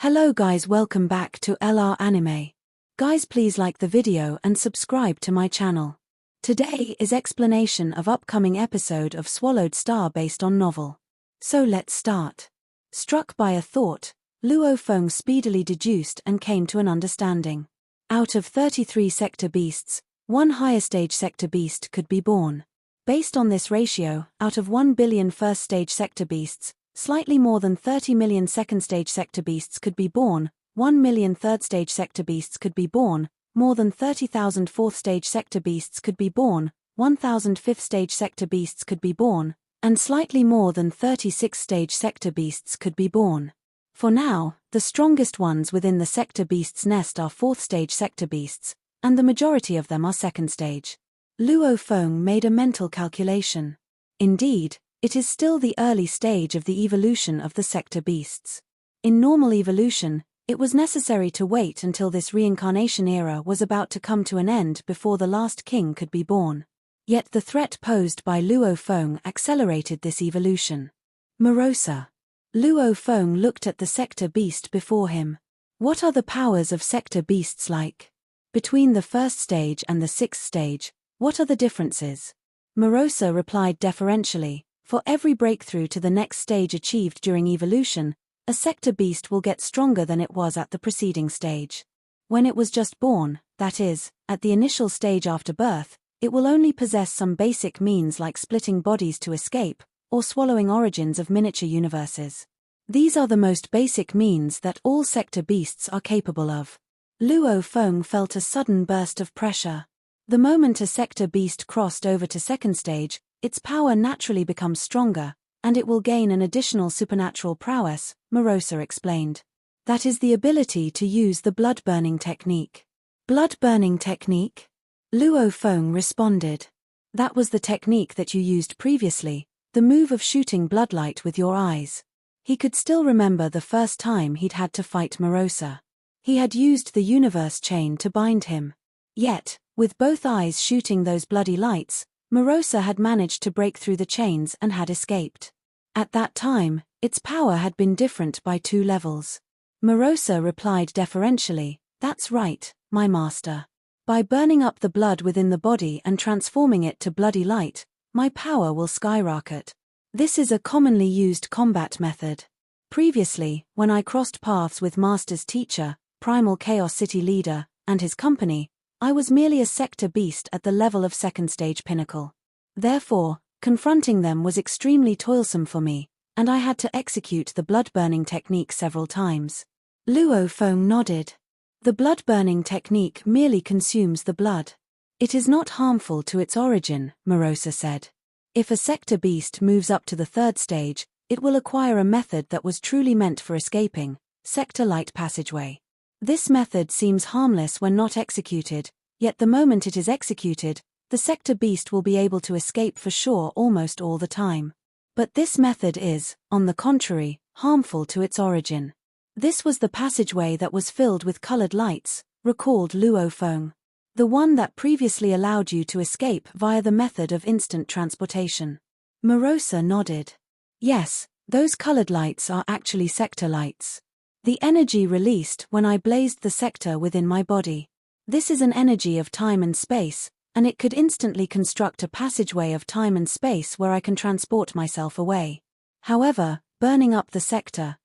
Hello guys, welcome back to LR Anime. Guys, please like the video and subscribe to my channel. Today is explanation of upcoming episode of Swallowed Star based on novel. So let's start. Struck by a thought, Luo Feng speedily deduced and came to an understanding. Out of 33 sector beasts, one higher stage sector beast could be born. Based on this ratio, out of 1 billion first stage sector beasts, slightly more than 30 million second stage sector beasts could be born, 1 million third stage sector beasts could be born, more than 30,000 fourth stage sector beasts could be born, 1,000 fifth stage sector beasts could be born, and slightly more than 36 stage sector beasts could be born. For now, the strongest ones within the sector beasts nest are fourth stage sector beasts, and the majority of them are second stage. Luo Feng made a mental calculation. Indeed, it is still the early stage of the evolution of the sector beasts. In normal evolution, it was necessary to wait until this reincarnation era was about to come to an end before the last king could be born. Yet the threat posed by Luo Feng accelerated this evolution. Morosa. Luo Feng looked at the sector beast before him. What are the powers of sector beasts like? Between the first stage and the sixth stage, what are the differences? Morosa replied deferentially. For every breakthrough to the next stage achieved during evolution, a sector beast will get stronger than it was at the preceding stage. When it was just born, that is, at the initial stage after birth, it will only possess some basic means like splitting bodies to escape, or swallowing origins of miniature universes. These are the most basic means that all sector beasts are capable of. Luo Feng felt a sudden burst of pressure. The moment a sector beast crossed over to second stage, its power naturally becomes stronger, and it will gain an additional supernatural prowess, Morosa explained. That is the ability to use the blood-burning technique. Blood-burning technique? Luo Feng responded. That was the technique that you used previously, the move of shooting bloodlight with your eyes. He could still remember the first time he'd had to fight Morosa. He had used the universe chain to bind him. Yet, with both eyes shooting those bloody lights, Morosa had managed to break through the chains and had escaped. At that time, its power had been different by 2 levels. Morosa replied deferentially, "That's right, my master. By burning up the blood within the body and transforming it to bloody light, my power will skyrocket. This is a commonly used combat method. Previously, when I crossed paths with Master's teacher, Primal Chaos City leader, and his company, I was merely a sector beast at the level of second stage pinnacle. Therefore, confronting them was extremely toilsome for me, and I had to execute the blood-burning technique several times." Luo Feng nodded. The blood-burning technique merely consumes the blood. It is not harmful to its origin, Morosa said. If a sector beast moves up to the third stage, it will acquire a method that was truly meant for escaping, sector light passageway. This method seems harmless when not executed, yet the moment it is executed, the sector beast will be able to escape for sure almost all the time. But this method is, on the contrary, harmful to its origin. This was the passageway that was filled with colored lights, recalled Luo Feng. The one that previously allowed you to escape via the method of instant transportation. Morosa nodded. Yes, those colored lights are actually sector lights. The energy released when I blazed the sector within my body. This is an energy of time and space, and it could instantly construct a passageway of time and space where I can transport myself away. However, burning up the sector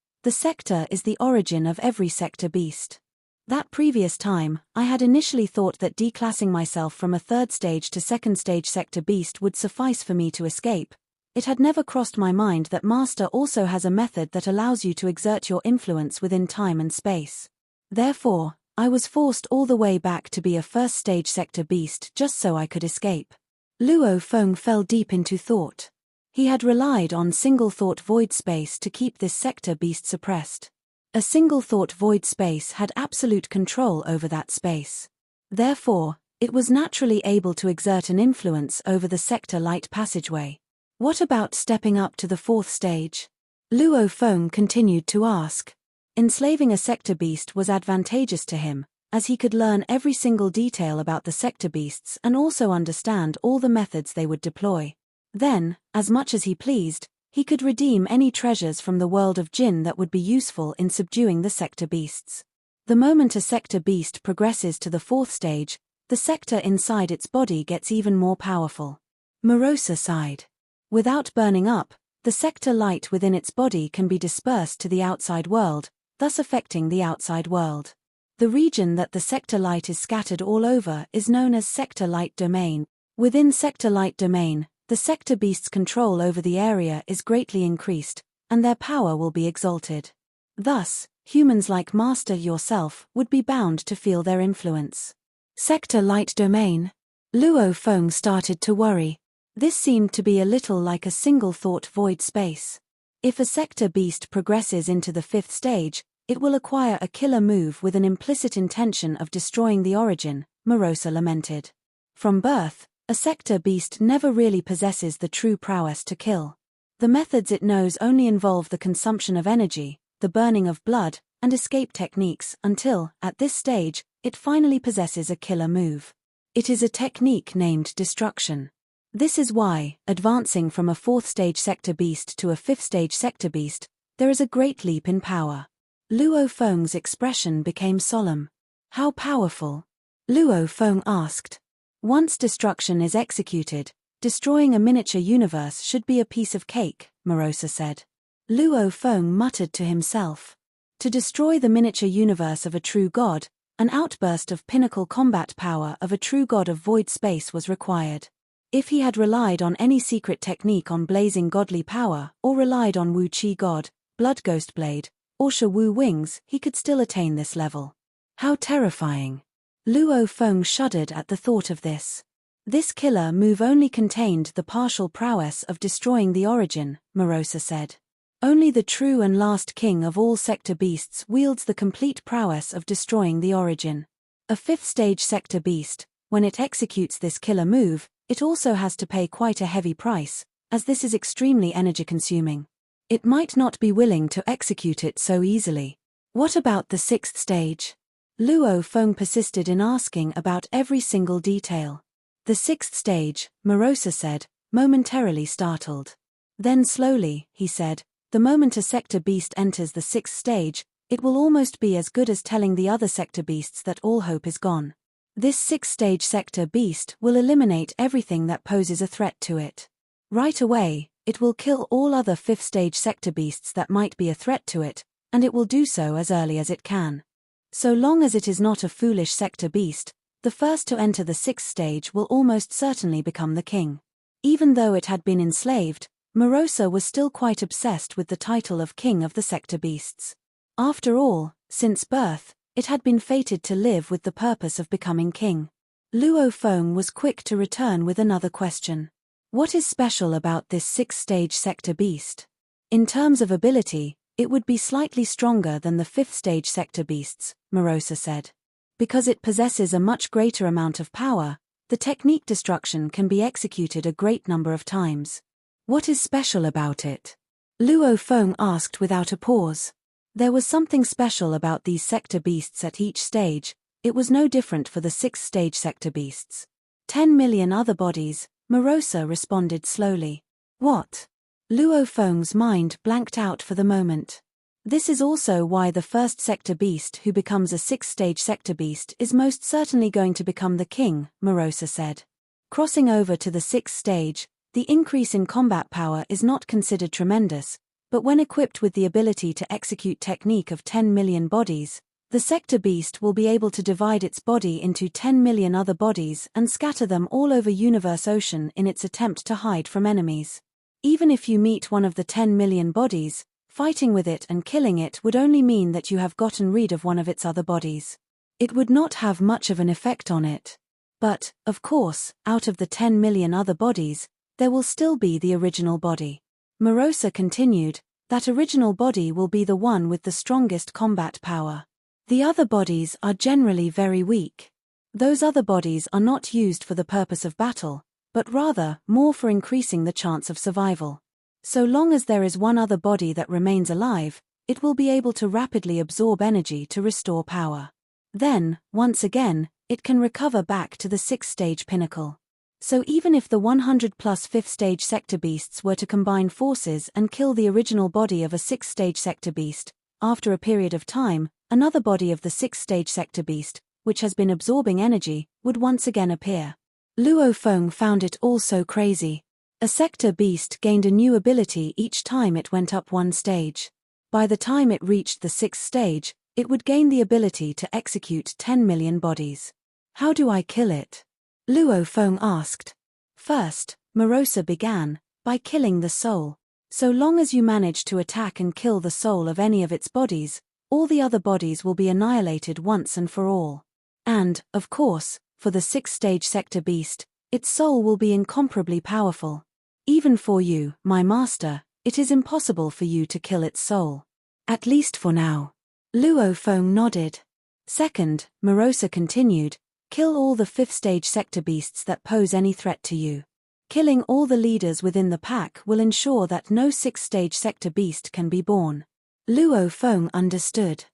is the origin of every sector beast. That previous time, I had initially thought that declassing myself from a third stage to second stage sector beast would suffice for me to escape. It had never crossed my mind that Master also has a method that allows you to exert your influence within time and space. Therefore, I was forced all the way back to be a first stage sector beast just so I could escape. Luo Feng fell deep into thought. He had relied on single thought void space to keep this sector beast suppressed. A single thought void space had absolute control over that space. Therefore, it was naturally able to exert an influence over the sector light passageway. What about stepping up to the fourth stage? Luo Feng continued to ask. Enslaving a sector beast was advantageous to him, as he could learn every single detail about the sector beasts and also understand all the methods they would deploy. Then, as much as he pleased, He could redeem any treasures from the world of Jinn that would be useful in subduing the sector beasts. The moment a sector beast progresses to the fourth stage, the sector inside its body gets even more powerful. Morosa sighed. Without burning up, the sector light within its body can be dispersed to the outside world, thus affecting the outside world. The region that the sector light is scattered all over is known as sector light domain. Within sector light domain, the sector beast's control over the area is greatly increased, and their power will be exalted. Thus, humans like Master yourself would be bound to feel their influence. Sector light domain. Luo Feng started to worry. This seemed to be a little like a single-thought void space. If a sector beast progresses into the fifth stage, it will acquire a killer move with an implicit intention of destroying the origin, Morosa lamented. From birth, a sector beast never really possesses the true prowess to kill. The methods it knows only involve the consumption of energy, the burning of blood, and escape techniques until, at this stage, it finally possesses a killer move. It is a technique named destruction. This is why, advancing from a fourth-stage sector beast to a fifth-stage sector beast, there is a great leap in power. Luo Feng's expression became solemn. How powerful? Luo Feng asked. Once destruction is executed, destroying a miniature universe should be a piece of cake, Morosa said. Luo Feng muttered to himself. To destroy the miniature universe of a true god, an outburst of pinnacle combat power of a true god of void space was required. If he had relied on any secret technique on blazing godly power, or relied on Wu Qi God, Blood Ghost Blade, or Sha Wu Wings, he could still attain this level. How terrifying! Luo Feng shuddered at the thought of this. This killer move only contained the partial prowess of destroying the origin, Morosa said. Only the true and last king of all sector beasts wields the complete prowess of destroying the origin. A fifth-stage sector beast, when it executes this killer move, it also has to pay quite a heavy price, as this is extremely energy-consuming. It might not be willing to execute it so easily. What about the sixth stage? Luo Feng persisted in asking about every single detail. The sixth stage, Morosa said, momentarily startled. Then slowly, he said, the moment a sector beast enters the sixth stage, it will almost be as good as telling the other sector beasts that all hope is gone. This sixth-stage sector beast will eliminate everything that poses a threat to it. Right away, it will kill all other fifth-stage sector beasts that might be a threat to it, and it will do so as early as it can. So long as it is not a foolish sector beast, the first to enter the sixth stage will almost certainly become the king. Even though it had been enslaved, Morosa was still quite obsessed with the title of king of the sector beasts. After all, since birth, it had been fated to live with the purpose of becoming king. Luo Feng was quick to return with another question. What is special about this sixth-stage sector beast? In terms of ability, it would be slightly stronger than the fifth-stage sector beasts, Morosa said. Because it possesses a much greater amount of power, the technique destruction can be executed a great number of times. What is special about it? Luo Feng asked without a pause. There was something special about these sector beasts at each stage. It was no different for the sixth-stage sector beasts. 10 million other bodies, Morosa responded slowly. What? Luo Feng's mind blanked out for the moment. This is also why the first sector beast who becomes a sixth-stage sector beast is most certainly going to become the king, Morosa said. Crossing over to the sixth stage, the increase in combat power is not considered tremendous, but when equipped with the ability to execute technique of 10 million bodies, the sector beast will be able to divide its body into 10 million other bodies and scatter them all over universe ocean in its attempt to hide from enemies. Even if you meet one of the 10 million bodies, fighting with it and killing it would only mean that you have gotten rid of one of its other bodies. It would not have much of an effect on it. But, of course, out of the 10 million other bodies, there will still be the original body. Morosa continued, that original body will be the one with the strongest combat power. The other bodies are generally very weak. Those other bodies are not used for the purpose of battle, but rather, more for increasing the chance of survival. So long as there is one other body that remains alive, it will be able to rapidly absorb energy to restore power. Then, once again, it can recover back to the sixth-stage pinnacle. So even if the 100 plus 5th stage sector beasts were to combine forces and kill the original body of a 6th stage sector beast, after a period of time, another body of the 6th stage sector beast, which has been absorbing energy, would once again appear. Luo Feng found it all so crazy. A sector beast gained a new ability each time it went up one stage. By the time it reached the 6th stage, it would gain the ability to execute 10 million bodies. How do I kill it? Luo Feng asked. First, Morosa began, by killing the soul. So long as you manage to attack and kill the soul of any of its bodies, all the other bodies will be annihilated once and for all. And, of course, for the 6th stage sector beast, its soul will be incomparably powerful. Even for you, my master, it is impossible for you to kill its soul. At least for now. Luo Feng nodded. Second, Morosa continued, kill all the 5th stage sector beasts that pose any threat to you. Killing all the leaders within the pack will ensure that no 6th stage sector beast can be born. Luo Feng understood.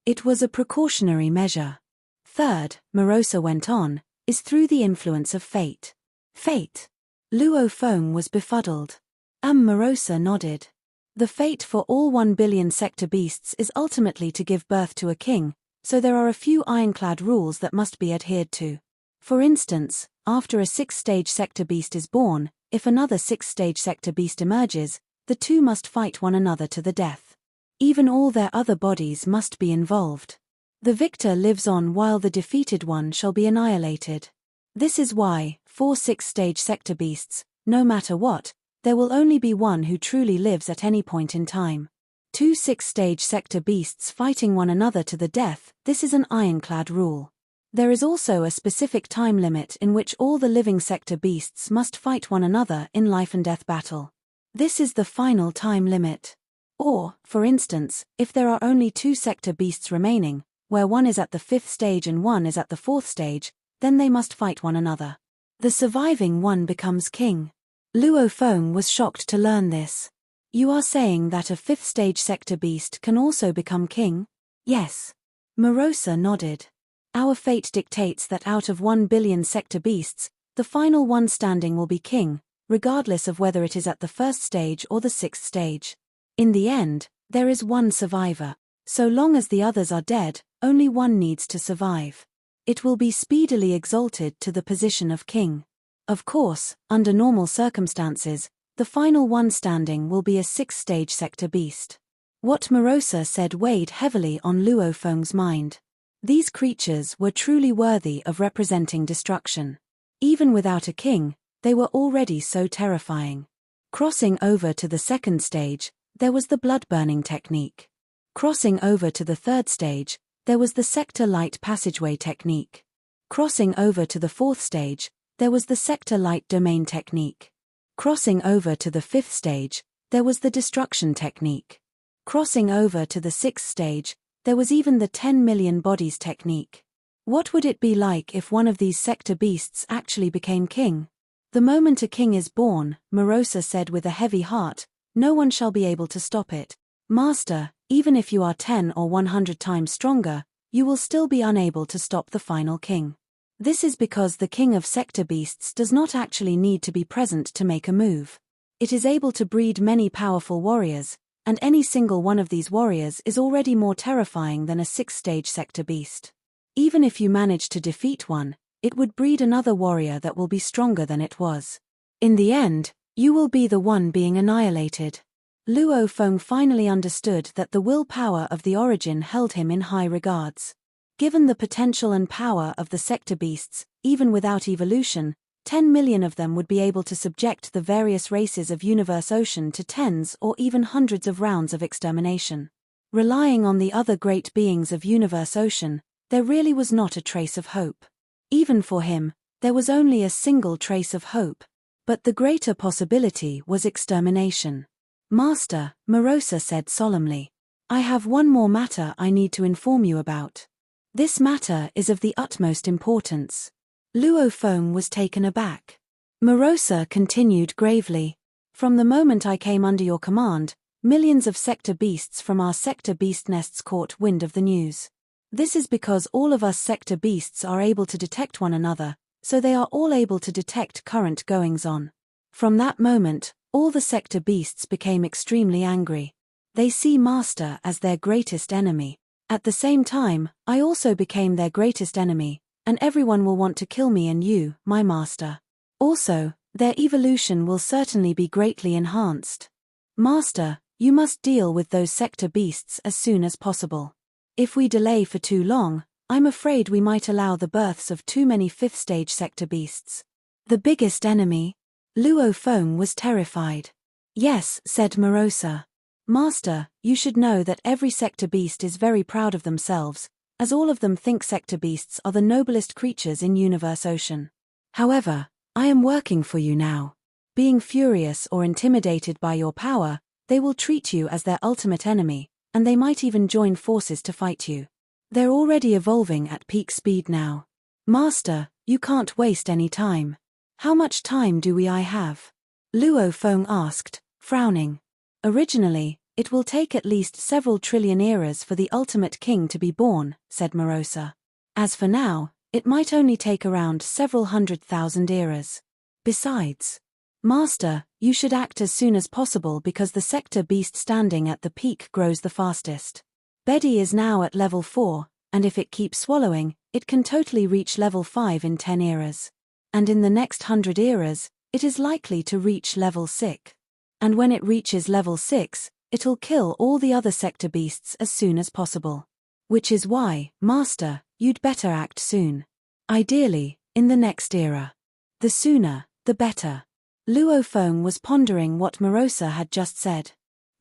It was a precautionary measure. Third, Morosa went on, is through the influence of fate. Fate? Luo Feng was befuddled. Morosa nodded. The fate for all 1 billion sector beasts is ultimately to give birth to a king, so there are a few ironclad rules that must be adhered to. For instance, after a 6th stage sector beast is born, if another 6th stage sector beast emerges, the two must fight one another to the death. Even all their other bodies must be involved. The victor lives on while the defeated one shall be annihilated. This is why, for 6th stage sector beasts, no matter what, there will only be one who truly lives at any point in time. 2 6th stage sector beasts fighting one another to the death, this is an ironclad rule. There is also a specific time limit in which all the living sector beasts must fight one another in life and death battle. This is the final time limit. Or, for instance, if there are only 2 sector beasts remaining, where one is at the 5th stage and one is at the 4th stage, then they must fight one another. The surviving one becomes king. Luo Feng was shocked to learn this. You are saying that a 5th stage sector beast can also become king? Yes. Morosa nodded. Our fate dictates that out of 1 billion sector beasts, the final one standing will be king, regardless of whether it is at the 1st stage or the 6th stage. In the end, there is one survivor. So long as the others are dead, only one needs to survive. It will be speedily exalted to the position of king. Of course, under normal circumstances, the final one standing will be a 6th stage sector beast. What Morosa said weighed heavily on Luo Feng's mind. These creatures were truly worthy of representing destruction. Even without a king, they were already so terrifying. Crossing over to the 2nd stage, there was the blood-burning technique. Crossing over to the 3rd stage, there was the sector light passageway technique. Crossing over to the 4th stage, there was the sector light domain technique. Crossing over to the 5th stage, there was the destruction technique. Crossing over to the 6th stage, there was even the 10 million bodies technique. What would it be like if one of these sector beasts actually became king? The moment a king is born, Morosa said with a heavy heart, no one shall be able to stop it. Master, even if you are 10 or 100 times stronger, you will still be unable to stop the final king. This is because the king of sector beasts does not actually need to be present to make a move. It is able to breed many powerful warriors, and any single one of these warriors is already more terrifying than a 6th stage sector beast. Even if you manage to defeat one, it would breed another warrior that will be stronger than it was. In the end, you will be the one being annihilated. Luo Feng finally understood that the willpower of the origin held him in high regards. Given the potential and power of the sector beasts, even without evolution, 10 million of them would be able to subject the various races of Universe Ocean to tens or even hundreds of rounds of extermination. Relying on the other great beings of Universe Ocean, there really was not a trace of hope. Even for him, there was only a single trace of hope. But the greater possibility was extermination. Master, Morosa said solemnly, I have one more matter I need to inform you about. This matter is of the utmost importance. Luo Feng was taken aback. Morosa continued gravely. From the moment I came under your command, millions of sector beasts from our sector beast nests caught wind of the news. This is because all of us sector beasts are able to detect one another, so they are all able to detect current goings-on. From that moment, all the sector beasts became extremely angry. They see Master as their greatest enemy. At the same time, I also became their greatest enemy, and everyone will want to kill me and you, my master. Also, their evolution will certainly be greatly enhanced. Master, you must deal with those sector beasts as soon as possible. If we delay for too long, I'm afraid we might allow the births of too many fifth-stage sector beasts. The biggest enemy? Luo Feng was terrified. Yes, said Morosa. Master, you should know that every sector beast is very proud of themselves, as all of them think sector beasts are the noblest creatures in Universe Ocean. However, I am working for you now. Being furious or intimidated by your power, they will treat you as their ultimate enemy, and they might even join forces to fight you. They're already evolving at peak speed now. Master, you can't waste any time. How much time do I have? Luo Feng asked, frowning. Originally, it will take at least several trillion eras for the ultimate king to be born, said Morosa. As for now, it might only take around several 100,000 eras. Besides, Master, you should act as soon as possible because the sector beast standing at the peak grows the fastest. Betty is now at level 4, and if it keeps swallowing, it can totally reach level 5 in 10 eras. And in the next 100 eras, it is likely to reach level 6. And when it reaches level 6, it'll kill all the other sector beasts as soon as possible. Which is why, Master, you'd better act soon. Ideally, in the next era. The sooner, the better. Luo Feng was pondering what Morosa had just said.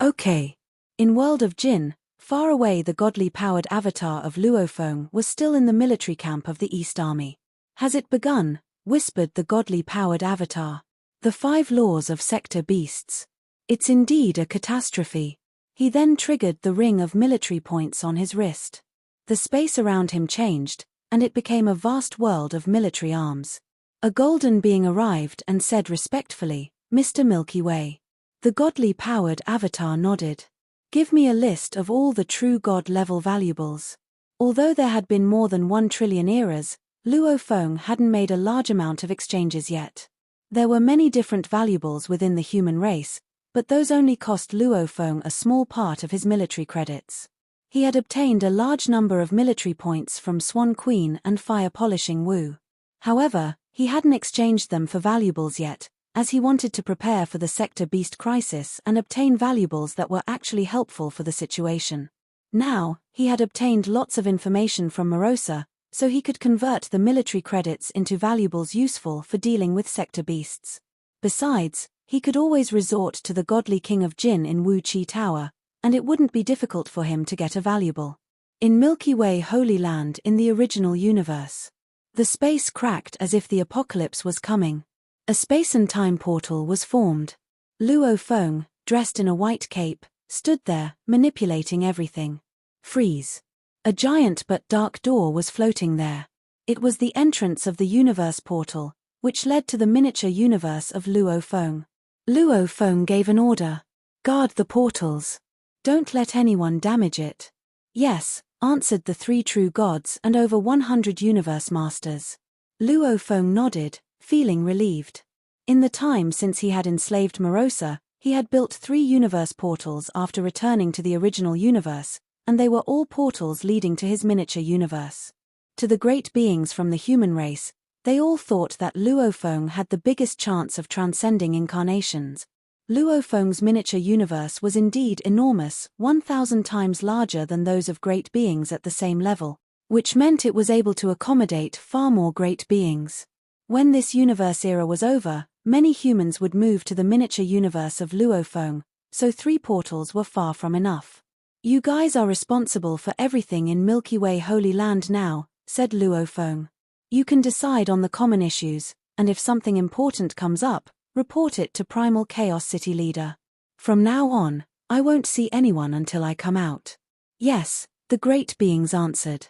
Okay. In World of Jin, far away the godly-powered avatar of Luo Feng was still in the military camp of the East Army. Has it begun? Whispered the godly-powered avatar. The 5 laws of sector beasts. It's indeed a catastrophe. He then triggered the ring of military points on his wrist. The space around him changed, and it became a vast world of military arms. A golden being arrived and said respectfully, Mr. Milky Way. The godly-powered avatar nodded. Give me a list of all the true god-level valuables. Although there had been more than 1 trillion eras, Luo Feng hadn't made a large amount of exchanges yet. There were many different valuables within the human race, but those only cost Luo Feng a small part of his military credits. He had obtained a large number of military points from Swan Queen and Fire Polishing Wu. However, he hadn't exchanged them for valuables yet, as he wanted to prepare for the sector beast crisis and obtain valuables that were actually helpful for the situation. Now, he had obtained lots of information from Morosa, so he could convert the military credits into valuables useful for dealing with sector beasts. Besides, he could always resort to the godly king of Jin in Wu Chi Tower, and it wouldn't be difficult for him to get a valuable. In Milky Way Holy Land in the original universe. The space cracked as if the apocalypse was coming. A space and time portal was formed. Luo Feng, dressed in a white cape, stood there, manipulating everything. Freeze. A giant but dark door was floating there. It was the entrance of the universe portal, which led to the miniature universe of Luo Feng. Luo Feng gave an order. Guard the portals. Don't let anyone damage it. Yes, answered the 3 true gods and over 100 universe masters. Luo Feng nodded, feeling relieved. In the time since he had enslaved Morosa, he had built 3 universe portals after returning to the original universe, and they were all portals leading to his miniature universe. To the great beings from the human race, they all thought that Luo Feng had the biggest chance of transcending incarnations. Luo Feng's miniature universe was indeed enormous, 1,000 times larger than those of great beings at the same level, which meant it was able to accommodate far more great beings. When this universe era was over, many humans would move to the miniature universe of Luo Feng, so 3 portals were far from enough. You guys are responsible for everything in Milky Way Holy Land now, said Luo Feng. You can decide on the common issues, and if something important comes up, report it to Primal Chaos City Leader. From now on, I won't see anyone until I come out. Yes, the great beings answered.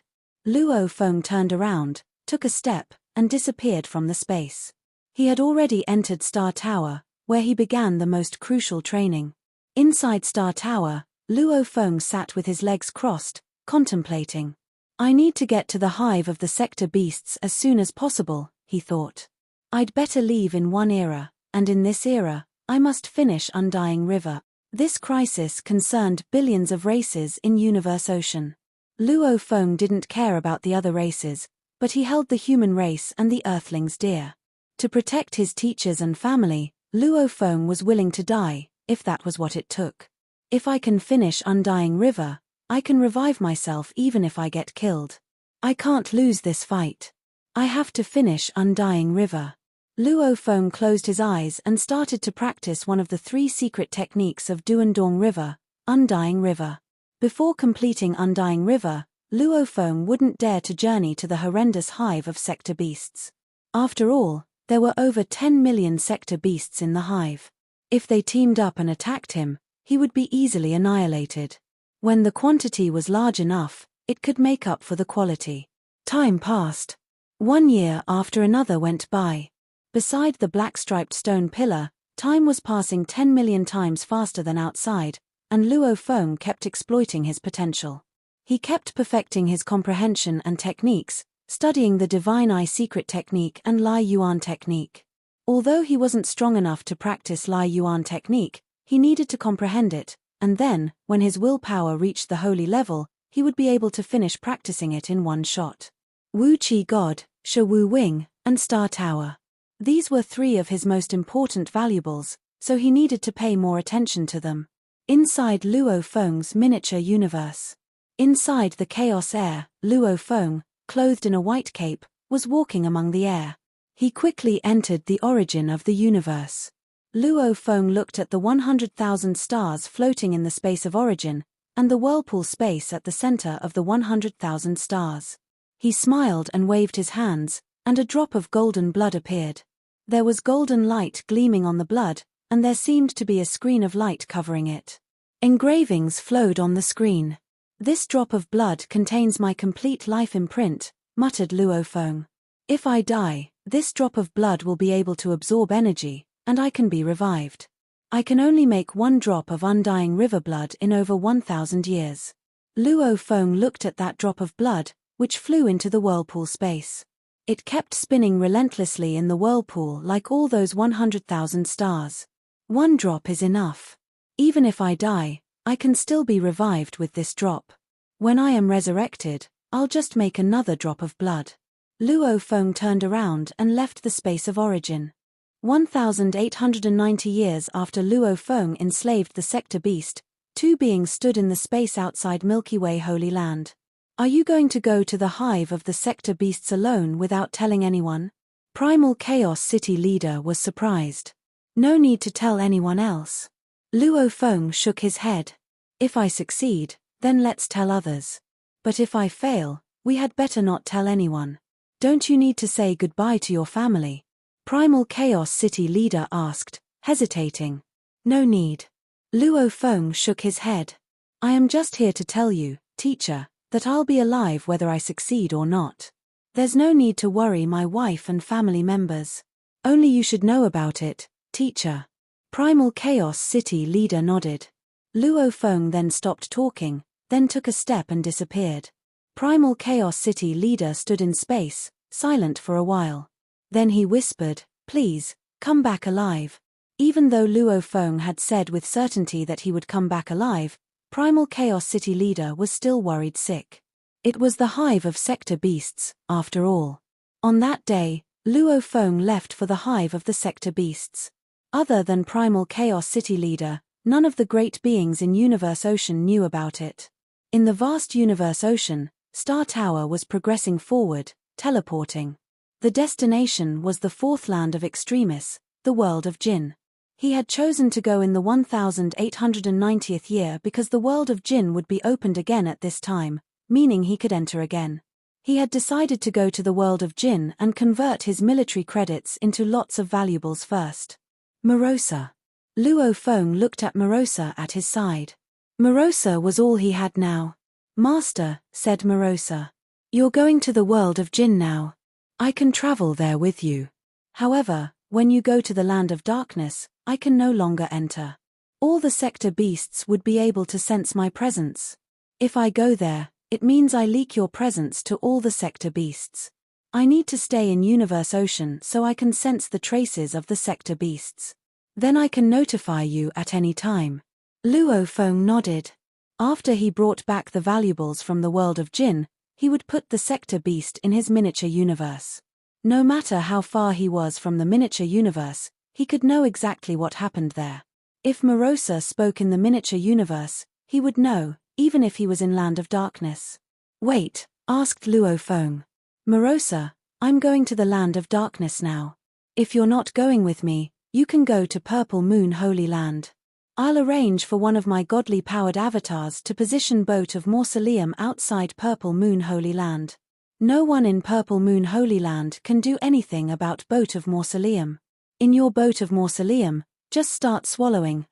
Luo Feng turned around, took a step, and disappeared from the space. He had already entered Star Tower, where he began the most crucial training. Inside Star Tower, Luo Feng sat with his legs crossed, contemplating. I need to get to the hive of the sector beasts as soon as possible, he thought. I'd better leave in one era, and in this era, I must finish Undying River. This crisis concerned billions of races in Universe Ocean. Luo Feng didn't care about the other races, but he held the human race and the Earthlings dear. To protect his teachers and family, Luo Feng was willing to die, if that was what it took. If I can finish Undying River, I can revive myself even if I get killed. I can't lose this fight. I have to finish Undying River. Luo Feng closed his eyes and started to practice one of the 3 secret techniques of Duandong River, Undying River. Before completing Undying River, Luo Feng wouldn't dare to journey to the horrendous hive of sector beasts. After all, there were over 10 million sector beasts in the hive. If they teamed up and attacked him, he would be easily annihilated. When the quantity was large enough, it could make up for the quality. Time passed. 1 year after another went by. Beside the black-striped stone pillar, time was passing 10 million times faster than outside, and Luo Feng kept exploiting his potential. He kept perfecting his comprehension and techniques, studying the Divine Eye secret technique and Lai Yuan technique. Although he wasn't strong enough to practice Lai Yuan technique, he needed to comprehend it, and then, when his willpower reached the holy level, he would be able to finish practicing it in one shot. Wu Qi God, Shi Wu Wing, and Star Tower. These were 3 of his most important valuables, so he needed to pay more attention to them. Inside Luo Feng's miniature universe. Inside the chaos air, Luo Feng, clothed in a white cape, was walking among the air. He quickly entered the origin of the universe. Luo Feng looked at the 100,000 stars floating in the space of origin, and the whirlpool space at the center of the 100,000 stars. He smiled and waved his hands, and a drop of golden blood appeared. There was golden light gleaming on the blood, and there seemed to be a screen of light covering it. Engravings flowed on the screen. This drop of blood contains my complete life imprint, muttered Luo Feng. If I die, this drop of blood will be able to absorb energy, and I can be revived. I can only make 1 drop of Undying River blood in over 1,000 years. Luo Feng looked at that drop of blood, which flew into the whirlpool space. It kept spinning relentlessly in the whirlpool like all those 100,000 stars. 1 drop is enough. Even if I die, I can still be revived with this drop. When I am resurrected, I'll just make another drop of blood. Luo Feng turned around and left the space of origin. 1,890 years after Luo Feng enslaved the sector beast, 2 beings stood in the space outside Milky Way Holy Land. Are you going to go to the hive of the sector beasts alone without telling anyone? Primal Chaos City leader was surprised. No need to tell anyone else. Luo Feng shook his head. If I succeed, then let's tell others. But if I fail, we had better not tell anyone. Don't you need to say goodbye to your family? Primal Chaos City leader asked, hesitating. No need. Luo Feng shook his head. I am just here to tell you, teacher, that I'll be alive whether I succeed or not. There's no need to worry my wife and family members. Only you should know about it, teacher. Primal Chaos City leader nodded. Luo Feng then stopped talking, then took a step and disappeared. Primal Chaos City leader stood in space, silent for a while. Then he whispered, please, come back alive. Even though Luo Feng had said with certainty that he would come back alive, Primal Chaos City leader was still worried sick. It was the hive of sector beasts, after all. On that day, Luo Feng left for the hive of the sector beasts. Other than Primal Chaos City leader, none of the great beings in Universe Ocean knew about it. In the vast Universe Ocean, Star Tower was progressing forward, teleporting. The destination was the 4th land of Extremis, the world of Jinn. He had chosen to go in the 1890th year because the world of Jinn would be opened again at this time, meaning he could enter again. He had decided to go to the world of Jinn and convert his military credits into lots of valuables first. Morosa. Luo Feng looked at Morosa at his side. Morosa was all he had now. Master, said Morosa. You're going to the world of Jinn now. I can travel there with you. However, when you go to the land of darkness, I can no longer enter. All the sector beasts would be able to sense my presence. If I go there, it means I leak your presence to all the sector beasts. I need to stay in Universe Ocean so I can sense the traces of the sector beasts. Then I can notify you at any time. Luo Feng nodded. After he brought back the valuables from the world of Jin, he would put the sector beast in his miniature universe. No matter how far he was from the miniature universe, he could know exactly what happened there. If Morosa spoke in the miniature universe, he would know, even if he was in Land of Darkness. Wait, asked Luo Feng. Morosa, I'm going to the Land of Darkness now. If you're not going with me, you can go to Purple Moon Holy Land. I'll arrange for one of my godly powered avatars to position Boat of Mausoleum outside Purple Moon Holy Land. No one in Purple Moon Holy Land can do anything about Boat of Mausoleum. In your Boat of Mausoleum, just start swallowing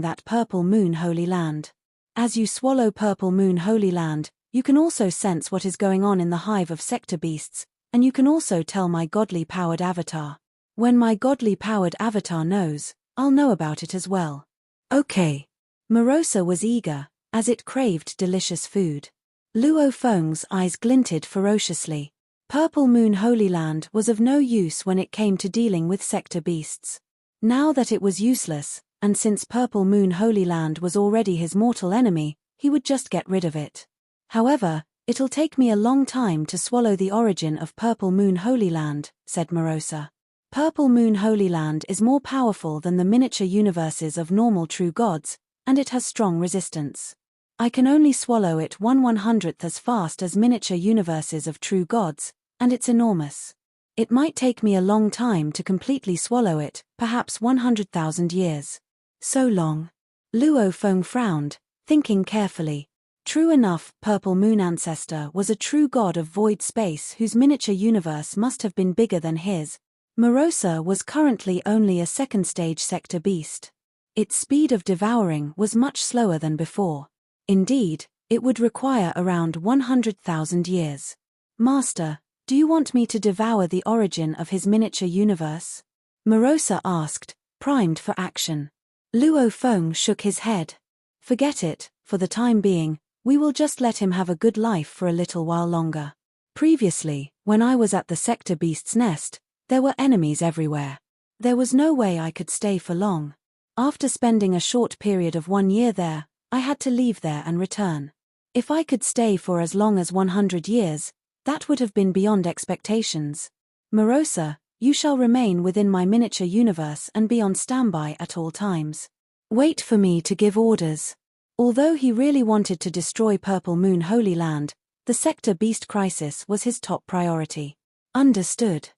that Purple Moon Holy Land. As you swallow Purple Moon Holy Land, you can also sense what is going on in the hive of sector beasts, and you can also tell my godly powered avatar. When my godly powered avatar knows, I'll know about it as well. Okay. Morosa was eager, as it craved delicious food. Luo Feng's eyes glinted ferociously. Purple Moon Holy Land was of no use when it came to dealing with sector beasts. Now that it was useless, and since Purple Moon Holy Land was already his mortal enemy, he would just get rid of it. However, it'll take me a long time to swallow the origin of Purple Moon Holy Land, said Morosa. Purple Moon Holy Land is more powerful than the miniature universes of normal true gods, and it has strong resistance. I can only swallow it 1/100th as fast as miniature universes of true gods, and it's enormous. It might take me a long time to completely swallow it, perhaps 100,000 years. So long. Luo Feng frowned, thinking carefully. True enough, Purple Moon Ancestor was a true god of void space whose miniature universe must have been bigger than his. Morosa was currently only a second-stage sector beast. Its speed of devouring was much slower than before. Indeed, it would require around 100,000 years. Master, do you want me to devour the origin of his miniature universe? Morosa asked, primed for action. Luo Feng shook his head. Forget it, for the time being, we will just let him have a good life for a little while longer. Previously, when I was at the sector beast's nest, there were enemies everywhere. There was no way I could stay for long. After spending a short period of 1 year there, I had to leave there and return. If I could stay for as long as 100 years, that would have been beyond expectations. Morosa, you shall remain within my miniature universe and be on standby at all times. Wait for me to give orders. Although he really wanted to destroy Purple Moon Holy Land, the sector beast crisis was his top priority. Understood.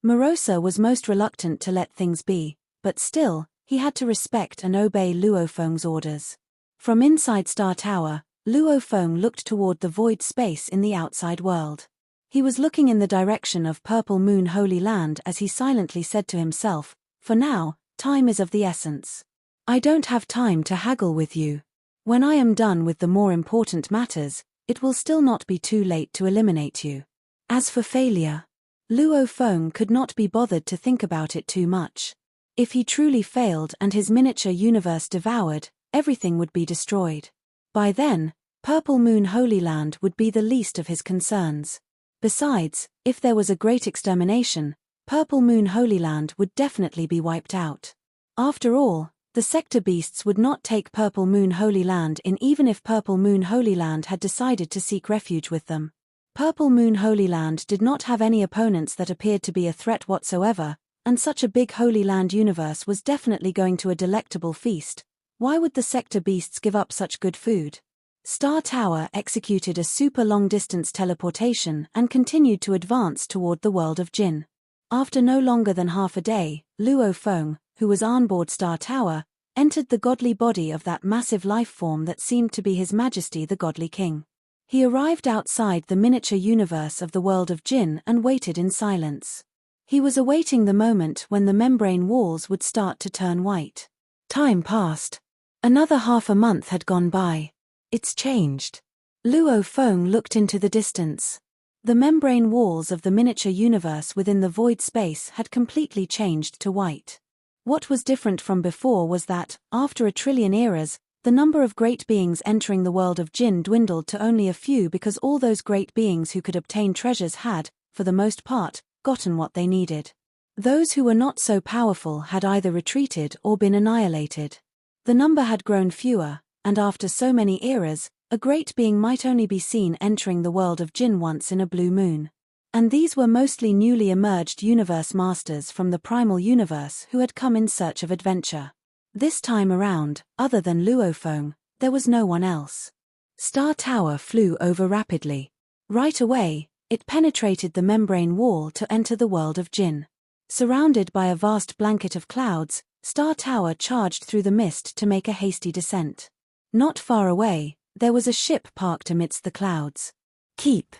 Morosa was most reluctant to let things be, but still, he had to respect and obey Luo Feng's orders. From inside Star Tower, Luo Feng looked toward the void space in the outside world. He was looking in the direction of Purple Moon Holy Land as he silently said to himself, for now, time is of the essence. I don't have time to haggle with you. When I am done with the more important matters, it will still not be too late to eliminate you. As for failure, Luo Feng could not be bothered to think about it too much. If he truly failed and his miniature universe devoured, everything would be destroyed. By then, Purple Moon Holy Land would be the least of his concerns. Besides, if there was a great extermination, Purple Moon Holy Land would definitely be wiped out. After all, the sector beasts would not take Purple Moon Holy Land in even if Purple Moon Holy Land had decided to seek refuge with them. Purple Moon Holy Land did not have any opponents that appeared to be a threat whatsoever, and such a big Holy Land universe was definitely going to a delectable feast. Why would the sector beasts give up such good food? Star Tower executed a super long-distance teleportation and continued to advance toward the world of Jin. After no longer than half a day, Luo Feng, who was on board Star Tower, entered the godly body of that massive life form that seemed to be His Majesty the Godly King. He arrived outside the miniature universe of the world of Jin and waited in silence. He was awaiting the moment when the membrane walls would start to turn white. Time passed. Another half a month had gone by. It's changed. Luo Feng looked into the distance. The membrane walls of the miniature universe within the void space had completely changed to white. What was different from before was that, after 1,000,000,000,000 eras, the number of great beings entering the world of Jin dwindled to only a few because all those great beings who could obtain treasures had, for the most part, gotten what they needed. Those who were not so powerful had either retreated or been annihilated. The number had grown fewer, and after so many eras, a great being might only be seen entering the world of Jinn once in a blue moon. And these were mostly newly emerged universe masters from the primal universe who had come in search of adventure. This time around, other than Luofeng, there was no one else. Star Tower flew over rapidly. Right away, it penetrated the membrane wall to enter the world of Jinn. Surrounded by a vast blanket of clouds, Star Tower charged through the mist to make a hasty descent. Not far away, there was a ship parked amidst the clouds. Keep.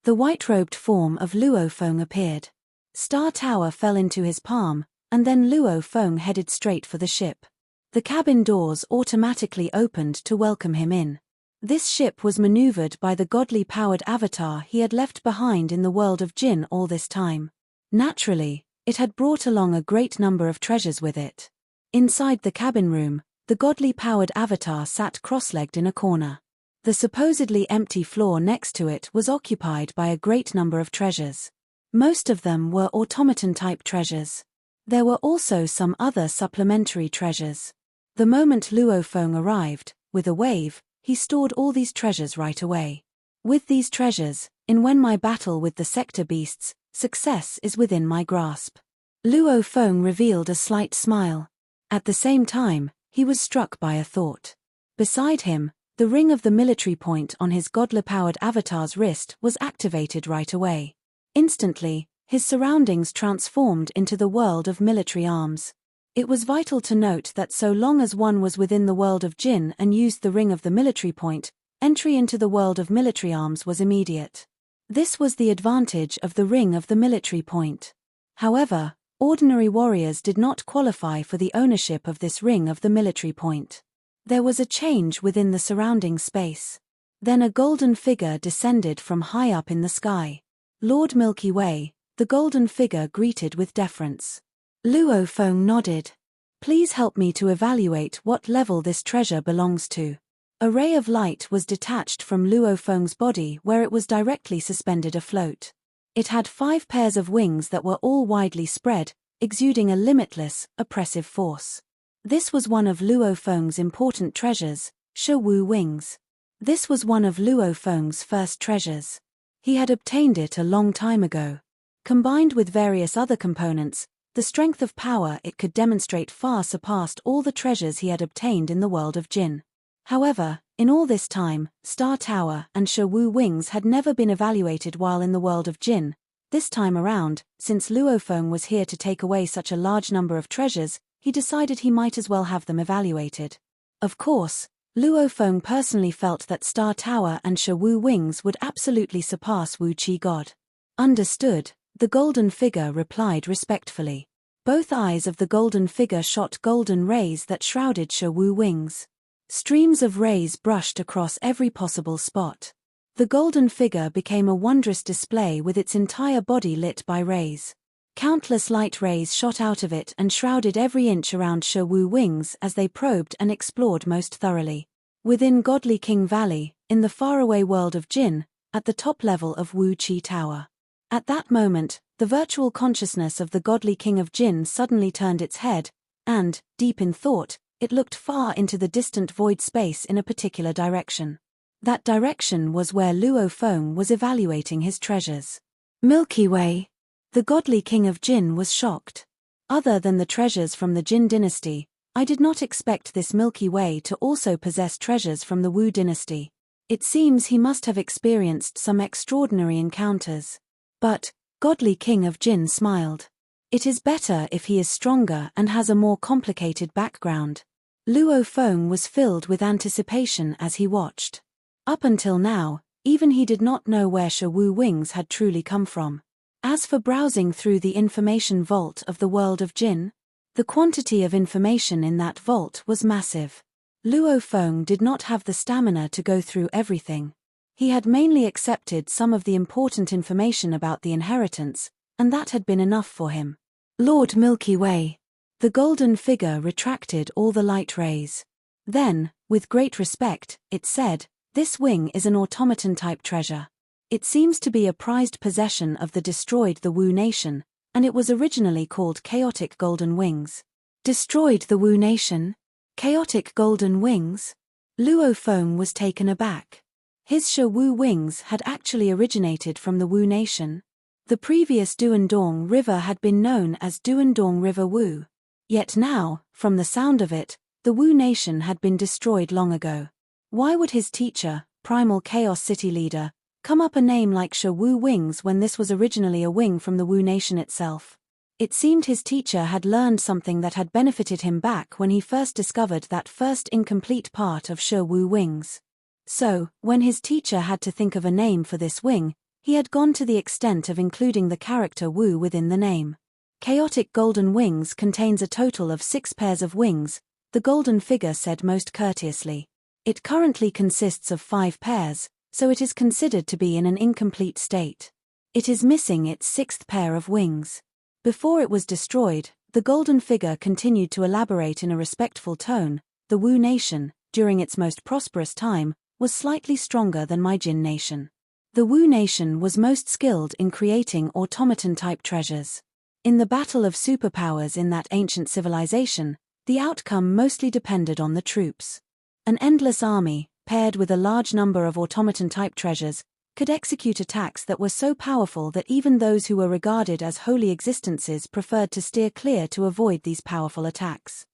The white-robed form of Luofeng appeared. Star Tower fell into his palm, and then Luofeng headed straight for the ship. The cabin doors automatically opened to welcome him in. This ship was maneuvered by the godly-powered avatar he had left behind in the world of Jinn all this time. Naturally, it had brought along a great number of treasures with it. Inside the cabin room, the godly-powered avatar sat cross-legged in a corner. The supposedly empty floor next to it was occupied by a great number of treasures. Most of them were automaton-type treasures. There were also some other supplementary treasures. The moment Luofeng arrived, with a wave, he stored all these treasures right away. With these treasures, in when my battle with the sector beasts, success is within my grasp. Luofeng revealed a slight smile. At the same time, he was struck by a thought. Beside him, the ring of the military point on his godly-powered avatar's wrist was activated right away. Instantly, his surroundings transformed into the world of military arms. It was vital to note that so long as one was within the world of Jinn and used the ring of the military point, entry into the world of military arms was immediate. This was the advantage of the ring of the military point. However, ordinary warriors did not qualify for the ownership of this ring of the military point. There was a change within the surrounding space. Then a golden figure descended from high up in the sky. Lord Milky Way, the golden figure greeted with deference. Luofeng nodded. Please help me to evaluate what level this treasure belongs to. A ray of light was detached from Luofeng's body where it was directly suspended afloat. It had 5 pairs of wings that were all widely spread, exuding a limitless, oppressive force. This was one of Luofeng's important treasures, Shawu wings. This was one of Luofeng's first treasures. He had obtained it a long time ago. Combined with various other components, the strength of power it could demonstrate far surpassed all the treasures he had obtained in the world of Jinn. However, in all this time, Star Tower and Shawu wings had never been evaluated while in the world of Jinn. This time around, since Luofeng was here to take away such a large number of treasures, he decided he might as well have them evaluated. Of course, Luofeng personally felt that Star Tower and Shawu wings would absolutely surpass Wu Qi God. Understood, the golden figure replied respectfully. Both eyes of the golden figure shot golden rays that shrouded Shawu wings. Streams of rays brushed across every possible spot. The golden figure became a wondrous display with its entire body lit by rays. Countless light rays shot out of it and shrouded every inch around Shawu wings as they probed and explored most thoroughly. Within Godly King Valley, in the faraway world of Jinn, at the top level of Wu Qi Tower. At that moment, the virtual consciousness of the Godly King of Jinn suddenly turned its head, and, deep in thought, it looked far into the distant void space in a particular direction. That direction was where Luofeng was evaluating his treasures. Milky Way. The godly king of Jinn was shocked. Other than the treasures from the Jin dynasty, I did not expect this Milky Way to also possess treasures from the Wu dynasty. It seems he must have experienced some extraordinary encounters. But, godly king of Jinn smiled. It is better if he is stronger and has a more complicated background. Luofeng was filled with anticipation as he watched. Up until now, even he did not know where Shawu wings had truly come from. As for browsing through the information vault of the world of Jinn, the quantity of information in that vault was massive. Luofeng did not have the stamina to go through everything. He had mainly accepted some of the important information about the inheritance, and that had been enough for him. Lord Milky Way. The golden figure retracted all the light rays. Then, with great respect, it said, "This wing is an automaton-type treasure. It seems to be a prized possession of the destroyed the Wu nation, and it was originally called Chaotic Golden Wings. Destroyed the Wu nation? Chaotic Golden Wings? Luo Feng was taken aback. His She Wu wings had actually originated from the Wu nation. The previous Duandong River had been known as Duandong River Wu. Yet now, from the sound of it, the Wu nation had been destroyed long ago. Why would his teacher, Primal Chaos City Leader, come up a name like She Wu Wings when this was originally a wing from the Wu nation itself? It seemed his teacher had learned something that had benefited him back when he first discovered that first incomplete part of She Wu Wings. So, when his teacher had to think of a name for this wing, he had gone to the extent of including the character Wu within the name. Chaotic Golden Wings contains a total of 6 pairs of wings, the golden figure said most courteously. It currently consists of 5 pairs, so it is considered to be in an incomplete state. It is missing its 6th pair of wings. Before it was destroyed, the golden figure continued to elaborate in a respectful tone. The Wu nation, during its most prosperous time, was slightly stronger than my Jin nation. The Wu nation was most skilled in creating automaton-type treasures. In the battle of superpowers in that ancient civilization, the outcome mostly depended on the troops. An endless army, paired with a large number of automaton-type treasures, could execute attacks that were so powerful that even those who were regarded as holy existences preferred to steer clear to avoid these powerful attacks.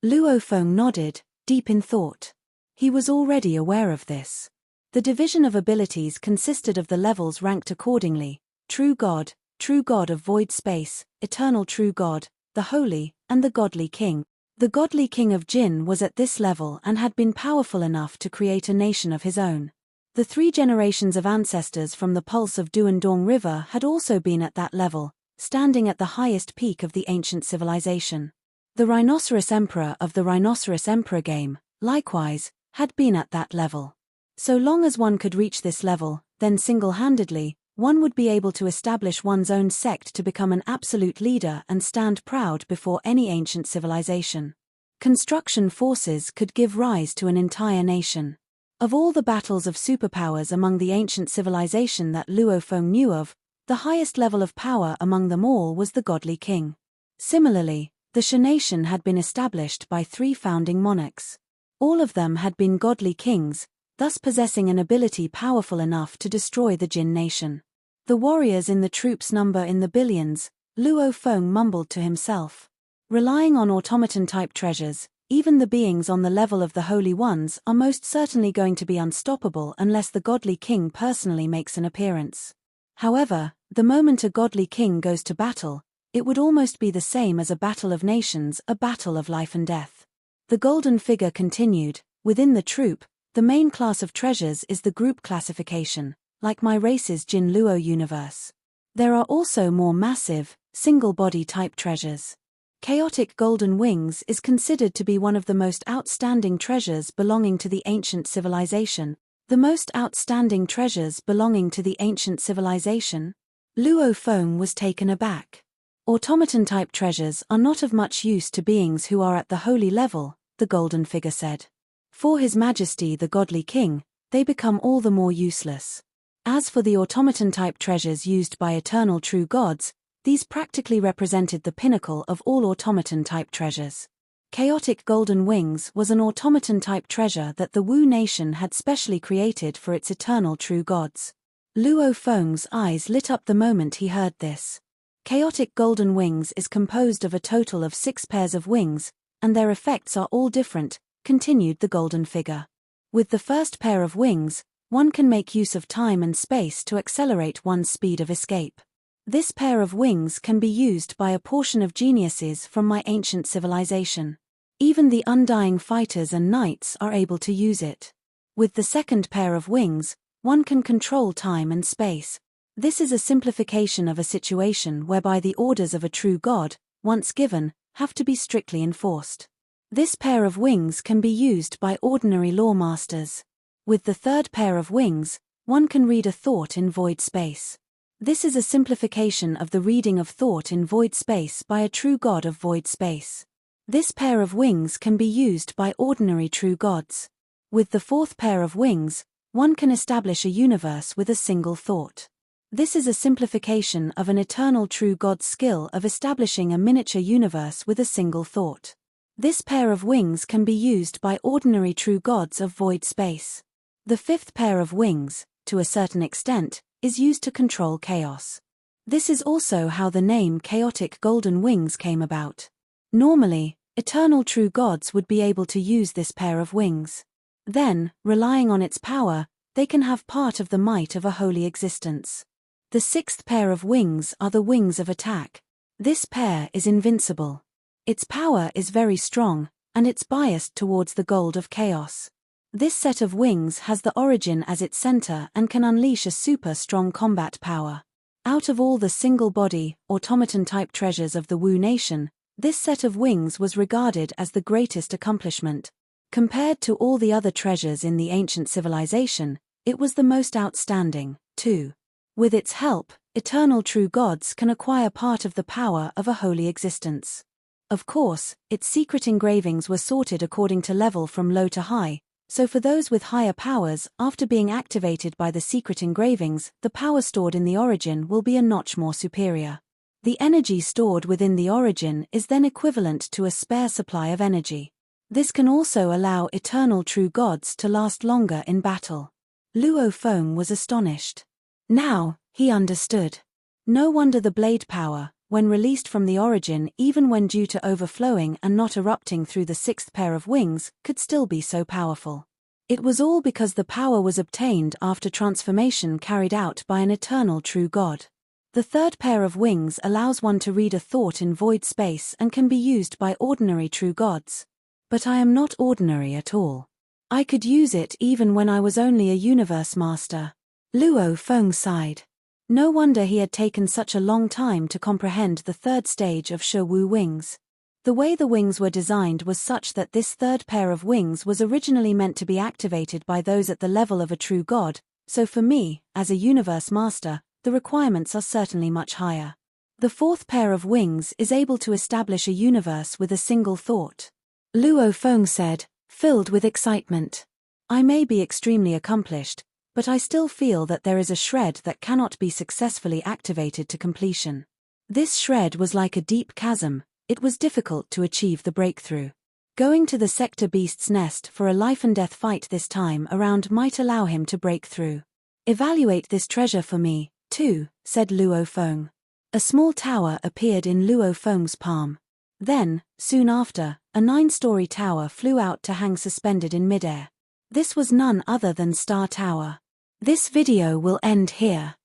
Luo Feng nodded, deep in thought. He was already aware of this. The division of abilities consisted of the levels ranked accordingly: True God of Void Space, Eternal True God, the Holy, and the Godly King. The Godly King of Jin was at this level and had been powerful enough to create a nation of his own. The 3 generations of ancestors from the pulse of Duandong River had also been at that level, standing at the highest peak of the ancient civilization. The Rhinoceros Emperor of the Rhinoceros Emperor game, likewise, had been at that level. So long as one could reach this level, then single-handedly, one would be able to establish one's own sect to become an absolute leader and stand proud before any ancient civilization. Construction forces could give rise to an entire nation. Of all the battles of superpowers among the ancient civilization that Luo Feng knew of, the highest level of power among them all was the Godly King. Similarly, the She nation had been established by 3 founding monarchs. All of them had been godly kings, thus possessing an ability powerful enough to destroy the Jin nation. The warriors in the troops number in the billions, Luo Feng mumbled to himself. Relying on automaton-type treasures, even the beings on the level of the Holy Ones are most certainly going to be unstoppable unless the Godly King personally makes an appearance. However, the moment a Godly King goes to battle, it would almost be the same as a battle of nations, a battle of life and death. The golden figure continued, within the troop, the main class of treasures is the group classification, like my race's Jin Luo universe. There are also more massive, single-body type treasures. Chaotic Golden Wings is considered to be one of the most outstanding treasures belonging to the ancient civilization. The most outstanding treasures belonging to the ancient civilization? Luo Feng was taken aback. Automaton-type treasures are not of much use to beings who are at the holy level, the golden figure said. For His Majesty the Godly King, they become all the more useless. As for the automaton-type treasures used by eternal true gods, these practically represented the pinnacle of all automaton-type treasures. Chaotic Golden Wings was an automaton-type treasure that the Wu nation had specially created for its eternal true gods. Luo Feng's eyes lit up the moment he heard this. Chaotic Golden Wings is composed of a total of 6 pairs of wings, and their effects are all different, continued the golden figure. With the first pair of wings, one can make use of time and space to accelerate one's speed of escape. This pair of wings can be used by a portion of geniuses from my ancient civilization. Even the undying fighters and knights are able to use it. With the second pair of wings, one can control time and space. This is a simplification of a situation whereby the orders of a true god, once given, have to be strictly enforced. This pair of wings can be used by ordinary lawmasters. With the third pair of wings, one can read a thought in void space. This is a simplification of the reading of thought in void space by a true god of void space. This pair of wings can be used by ordinary true gods. With the fourth pair of wings, one can establish a universe with a single thought. This is a simplification of an eternal true God's skill of establishing a miniature universe with a single thought. This pair of wings can be used by ordinary true gods of void space. The fifth pair of wings, to a certain extent, is used to control chaos. This is also how the name chaotic golden wings came about. Normally, eternal true gods would be able to use this pair of wings. Then, relying on its power, they can have part of the might of a holy existence. The sixth pair of wings are the wings of attack. This pair is invincible. Its power is very strong, and it's biased towards the gold of chaos. This set of wings has the origin as its center and can unleash a super strong combat power. Out of all the single-body, automaton-type treasures of the Wu nation, this set of wings was regarded as the greatest accomplishment. Compared to all the other treasures in the ancient civilization, it was the most outstanding, too. With its help, eternal true gods can acquire part of the power of a holy existence. Of course, its secret engravings were sorted according to level from low to high, so for those with higher powers, after being activated by the secret engravings, the power stored in the origin will be a notch more superior. The energy stored within the origin is then equivalent to a spare supply of energy. This can also allow eternal true gods to last longer in battle. Luo Feng was astonished. Now, he understood. No wonder the blade power, when released from the origin even when due to overflowing and not erupting through the sixth pair of wings, could still be so powerful. It was all because the power was obtained after transformation carried out by an eternal true god. The third pair of wings allows one to read a thought in void space and can be used by ordinary true gods. But I am not ordinary at all. I could use it even when I was only a universe master. Luo Feng sighed. No wonder he had taken such a long time to comprehend the third stage of Shi Wu wings. The way the wings were designed was such that this third pair of wings was originally meant to be activated by those at the level of a true god, so for me, as a universe master, the requirements are certainly much higher. The fourth pair of wings is able to establish a universe with a single thought. Luo Feng said, filled with excitement. I may be extremely accomplished, but I still feel that there is a shred that cannot be successfully activated to completion. This shred was like a deep chasm, it was difficult to achieve the breakthrough. Going to the sector beast's nest for a life-and-death fight this time around might allow him to break through. Evaluate this treasure for me, too, said Luo Feng. A small tower appeared in Luo Feng's palm. Then, soon after, a 9-story tower flew out to hang suspended in midair. This was none other than Star Tower. This video will end here.